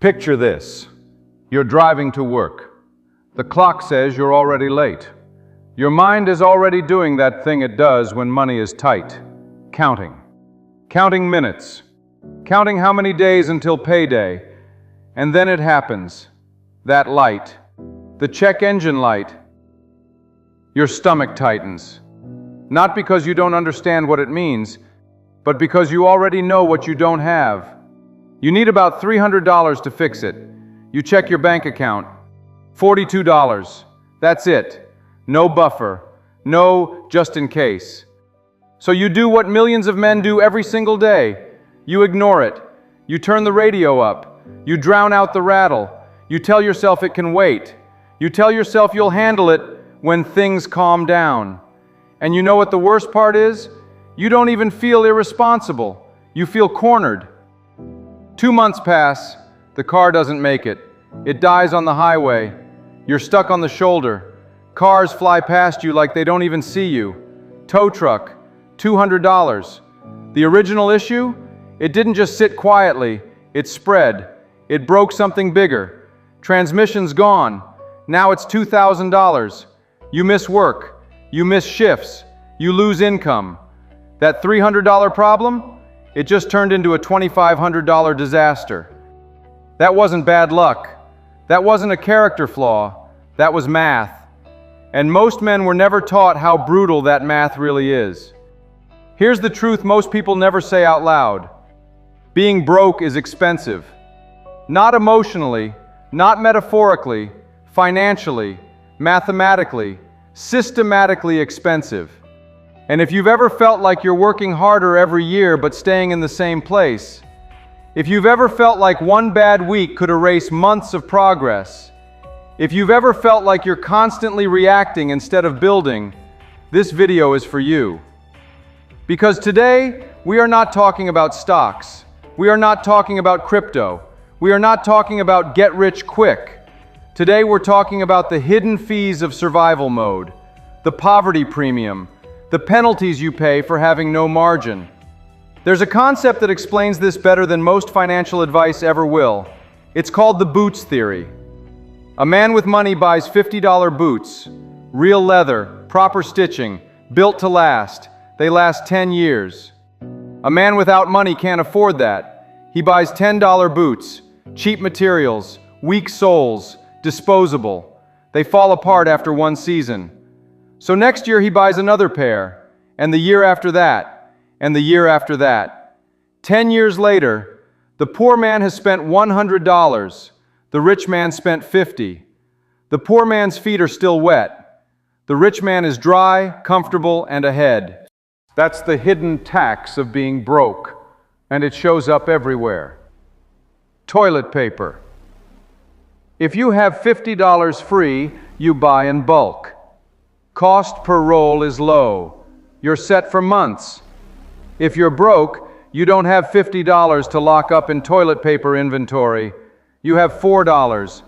Picture this. You're driving to work. The clock says you're already late. Your mind is already doing that thing it does when money is tight. Counting. Counting minutes. Counting how many days until payday. And then it happens. That light. The check engine light. Your stomach tightens. Not because you don't understand what it means, but because you already know what you don't have. You need about $300 to fix it. You check your bank account. $42. That's it. No buffer. No just in case. So you do what millions of men do every single day. You ignore it. You turn the radio up. You drown out the rattle. You tell yourself it can wait. You tell yourself you'll handle it when things calm down. And you know what the worst part is? You don't even feel irresponsible. You feel cornered. 2 months pass. The car doesn't make it. It dies on the highway. You're stuck on the shoulder. Cars fly past you like they don't even see you. Tow truck, $200. The original issue? It didn't just sit quietly. It spread. It broke something bigger. Transmission's gone. Now it's $2,000. You miss work. You miss shifts. You lose income. That $300 problem? It just turned into a $2,500 disaster. That wasn't bad luck. That wasn't a character flaw. That was math. And most men were never taught how brutal that math really is. Here's the truth most people never say out loud. Being broke is expensive. Not emotionally, not metaphorically, financially, mathematically, systematically expensive. And if you've ever felt like you're working harder every year but staying in the same place, if you've ever felt like one bad week could erase months of progress, if you've ever felt like you're constantly reacting instead of building, this video is for you. Because today, we are not talking about stocks. We are not talking about crypto. We are not talking about get rich quick. Today, we're talking about the hidden fees of survival mode, the poverty premium, the penalties you pay for having no margin. There's a concept that explains this better than most financial advice ever will. It's called the boots theory. A man with money buys $50 boots, real leather, proper stitching, built to last. They last 10 years. A man without money can't afford that. He buys $10 boots, cheap materials, weak soles, disposable. They fall apart after one season. So next year he buys another pair, and the year after that, and the year after that. 10 years later, the poor man has spent $100. The rich man spent $50. The poor man's feet are still wet. The rich man is dry, comfortable, and ahead. That's the hidden tax of being broke, and it shows up everywhere. Toilet paper. If you have $50 free, you buy in bulk. Cost per roll is low. You're set for months. If you're broke, you don't have $50 to lock up in toilet paper inventory. You have $4.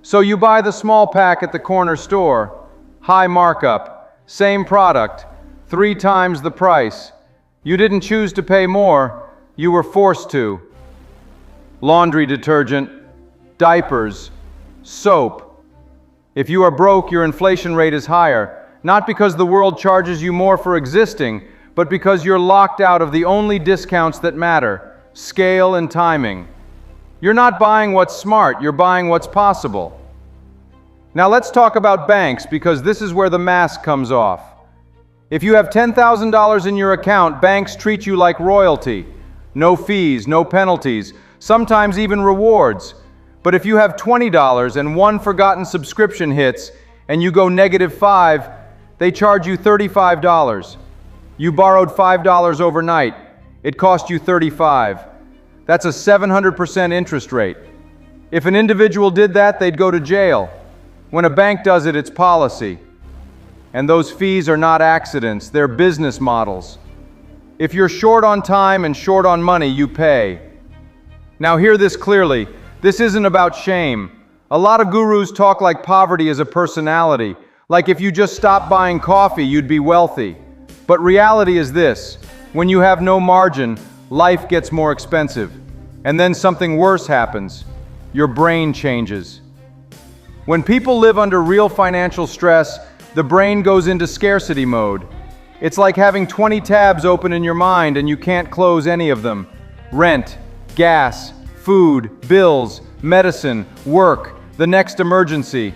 So you buy the small pack at the corner store. High markup. Same product. 3 times the price. You didn't choose to pay more. You were forced to. Laundry detergent, diapers, soap. If you are broke, your inflation rate is higher. Not because the world charges you more for existing, but because you're locked out of the only discounts that matter, scale and timing. You're not buying what's smart, you're buying what's possible. Now let's talk about banks, because this is where the mask comes off. If you have $10,000 in your account, banks treat you like royalty. No fees, no penalties, sometimes even rewards. But if you have $20 and one forgotten subscription hits, and you go -5, they charge you $35. You borrowed $5 overnight. It cost you $35. That's a 700% interest rate. If an individual did that, they'd go to jail. When a bank does it, it's policy. And those fees are not accidents, they're business models. If you're short on time and short on money, you pay. Now hear this clearly. This isn't about shame. A lot of gurus talk like poverty is a personality. Like if you just stopped buying coffee, you'd be wealthy. But reality is this: when you have no margin, life gets more expensive. And then something worse happens. your brain changes. When people live under real financial stress, the brain goes into scarcity mode. It's like having 20 tabs open in your mind and you can't close any of them. Rent, gas, food, bills, medicine, work, the next emergency.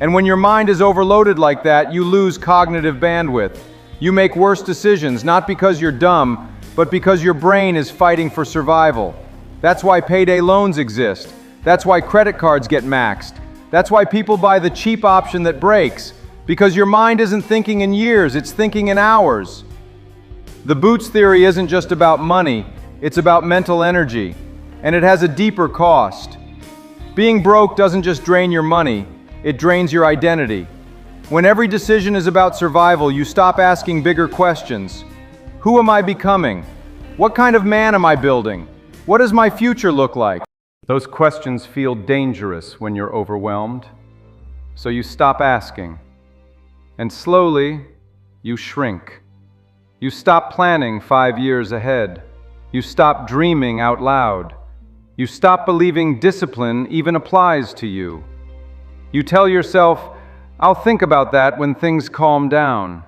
And when your mind is overloaded like that, you lose cognitive bandwidth. You make worse decisions, not because you're dumb, but because your brain is fighting for survival. That's why payday loans exist. That's why credit cards get maxed. That's why people buy the cheap option that breaks. Because your mind isn't thinking in years, it's thinking in hours. The Boots theory isn't just about money, it's about mental energy. And it has a deeper cost. Being broke doesn't just drain your money, it drains your identity. When every decision is about survival, you stop asking bigger questions. Who am I becoming? What kind of man am I building? What does my future look like? Those questions feel dangerous when you're overwhelmed. So you stop asking. And slowly, you shrink. You stop planning 5 years ahead. You stop dreaming out loud. You stop believing discipline even applies to you. You tell yourself, I'll think about that when things calm down.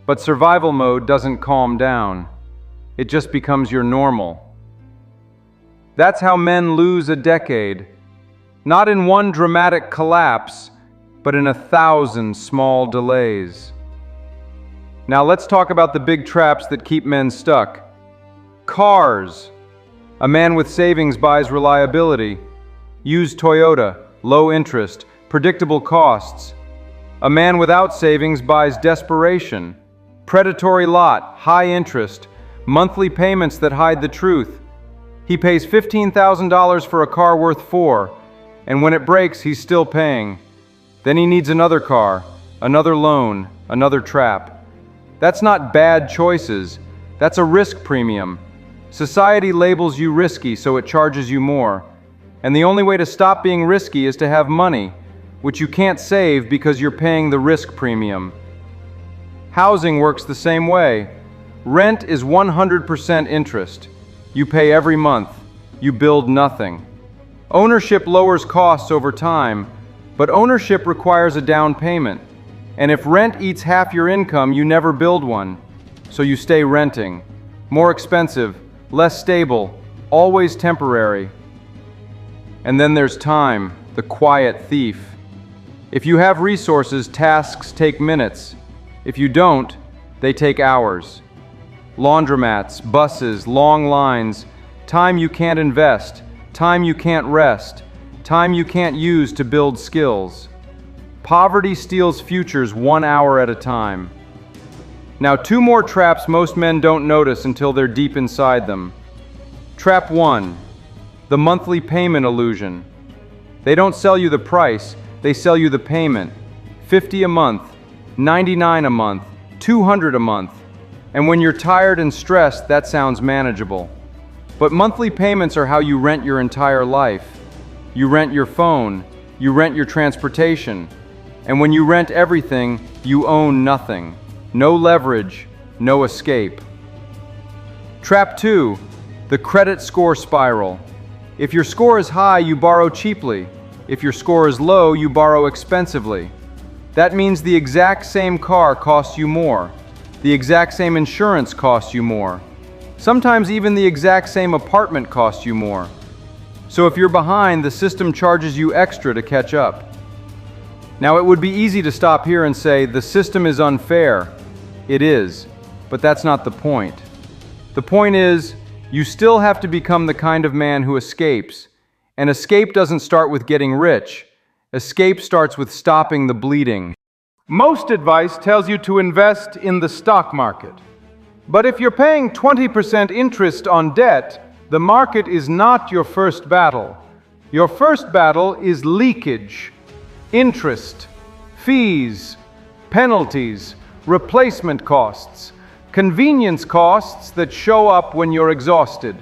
But survival mode doesn't calm down. It just becomes your normal. That's how men lose a decade. Not in one dramatic collapse, but in 1,000 small delays. Now let's talk about the big traps that keep men stuck. Cars. A man with savings buys reliability. Used Toyota, low interest, predictable costs. A man without savings buys desperation. Predatory lot, high interest, monthly payments that hide the truth. He pays $15,000 for a car worth $4,000, and when it breaks, he's still paying. Then he needs another car, another loan, another trap. That's not bad choices, that's a risk premium. Society labels you risky, so it charges you more. And the only way to stop being risky is to have money, which you can't save because you're paying the risk premium. Housing works the same way. Rent is 100% interest. You pay every month. You build nothing. Ownership lowers costs over time, but ownership requires a down payment. And if rent eats half your income, you never build one. So you stay renting. More expensive, less stable, always temporary. And then there's time, the quiet thief. If you have resources, tasks take minutes. If you don't, they take hours. Laundromats, buses, long lines, time you can't invest, time you can't rest, time you can't use to build skills. Poverty steals futures 1 hour at a time. Now 2 more traps most men don't notice until they're deep inside them. Trap 1, the monthly payment illusion. They don't sell you the price, they sell you the payment. $50 a month, $99 a month, $200 a month. And when you're tired and stressed, that sounds manageable. But monthly payments are how you rent your entire life. You rent your phone, you rent your transportation. And when you rent everything, you own nothing. No leverage, no escape. Trap 2, the credit score spiral. If your score is high, you borrow cheaply. If your score is low, you borrow expensively. That means the exact same car costs you more. The exact same insurance costs you more. Sometimes even the exact same apartment costs you more. So if you're behind, the system charges you extra to catch up. Now it would be easy to stop here and say, the system is unfair. It is, but that's not the point. The point is, you still have to become the kind of man who escapes. And escape doesn't start with getting rich. Escape starts with stopping the bleeding. Most advice tells you to invest in the stock market. But if you're paying 20% interest on debt, the market is not your first battle. Your first battle is leakage, interest, fees, penalties, replacement costs, convenience costs that show up when you're exhausted.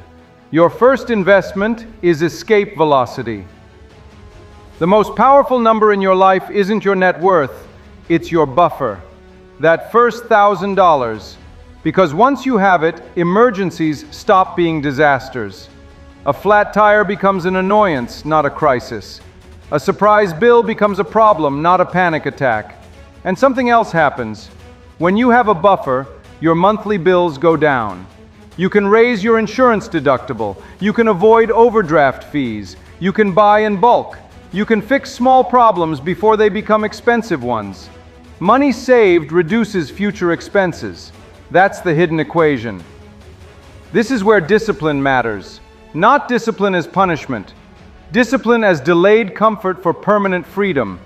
Your first investment is escape velocity. The most powerful number in your life isn't your net worth, it's your buffer. That first $1,000. Because once you have it, emergencies stop being disasters. A flat tire becomes an annoyance, not a crisis. A surprise bill becomes a problem, not a panic attack. And something else happens. When you have a buffer, your monthly bills go down. You can raise your insurance deductible. You can avoid overdraft fees. You can buy in bulk. You can fix small problems before they become expensive ones. Money saved reduces future expenses. That's the hidden equation. This is where discipline matters. Not discipline as punishment. Discipline as delayed comfort for permanent freedom.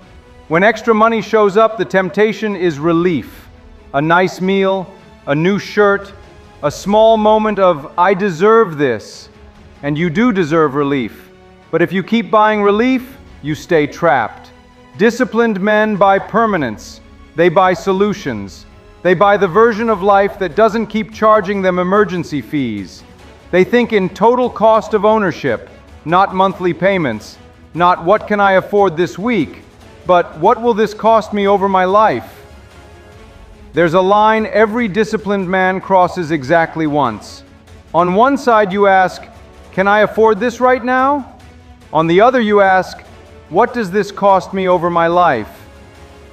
When extra money shows up, the temptation is relief. A nice meal, a new shirt, a small moment of, I deserve this. And you do deserve relief. But if you keep buying relief, you stay trapped. Disciplined men buy permanence. They buy solutions. They buy the version of life that doesn't keep charging them emergency fees. They think in total cost of ownership, not monthly payments, not what can I afford this week, but what will this cost me over my life? There's a line every disciplined man crosses exactly once. On one side you ask, can I afford this right now? On the other you ask, what does this cost me over my life?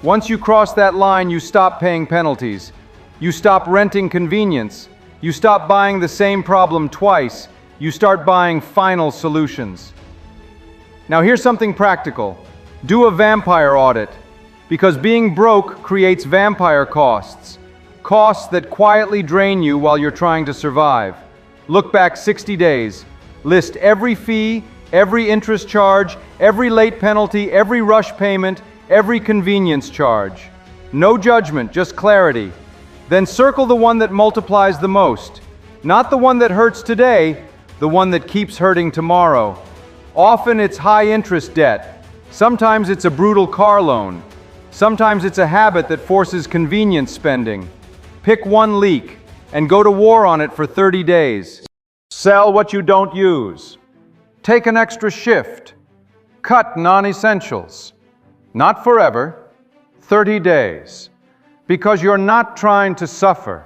Once you cross that line, you stop paying penalties. You stop renting convenience. You stop buying the same problem twice. You start buying final solutions. Now here's something practical. Do a vampire audit, because being broke creates vampire costs. Costs that quietly drain you while you're trying to survive. Look back 60 days. List every fee, every interest charge, every late penalty, every rush payment, every convenience charge. No judgment, just clarity. Then circle the one that multiplies the most. Not the one that hurts today, the one that keeps hurting tomorrow. Often it's high interest debt. Sometimes it's a brutal car loan. Sometimes it's a habit that forces convenience spending. Pick one leak and go to war on it for 30 days. Sell what you don't use. Take an extra shift. Cut non-essentials. Not forever, 30 days. Because you're not trying to suffer,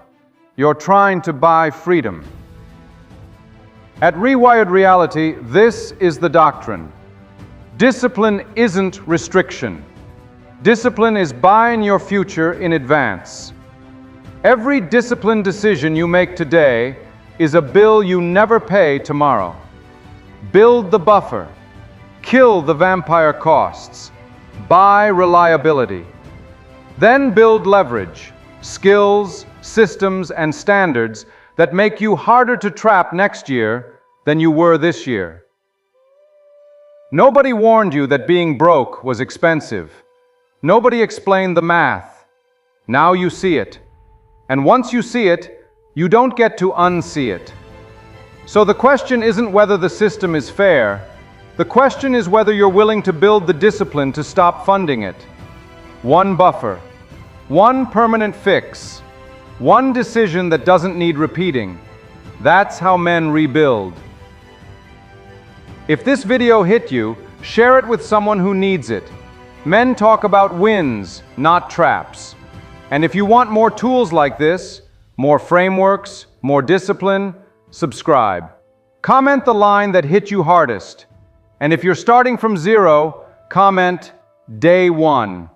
you're trying to buy freedom. At Rewired Reality, this is the doctrine. Discipline isn't restriction. Discipline is buying your future in advance. Every disciplined decision you make today is a bill you never pay tomorrow. Build the buffer. Kill the vampire costs. Buy reliability. Then build leverage, skills, systems, and standards that make you harder to trap next year than you were this year. Nobody warned you that being broke was expensive. Nobody explained the math. Now you see it. And once you see it, you don't get to unsee it. So the question isn't whether the system is fair. The question is whether you're willing to build the discipline to stop funding it. One buffer. One permanent fix. One decision that doesn't need repeating. That's how men rebuild. If this video hit you, share it with someone who needs it. Men talk about wins, not traps. And if you want more tools like this, more frameworks, more discipline, subscribe. Comment the line that hit you hardest. And if you're starting from zero, comment Day 1.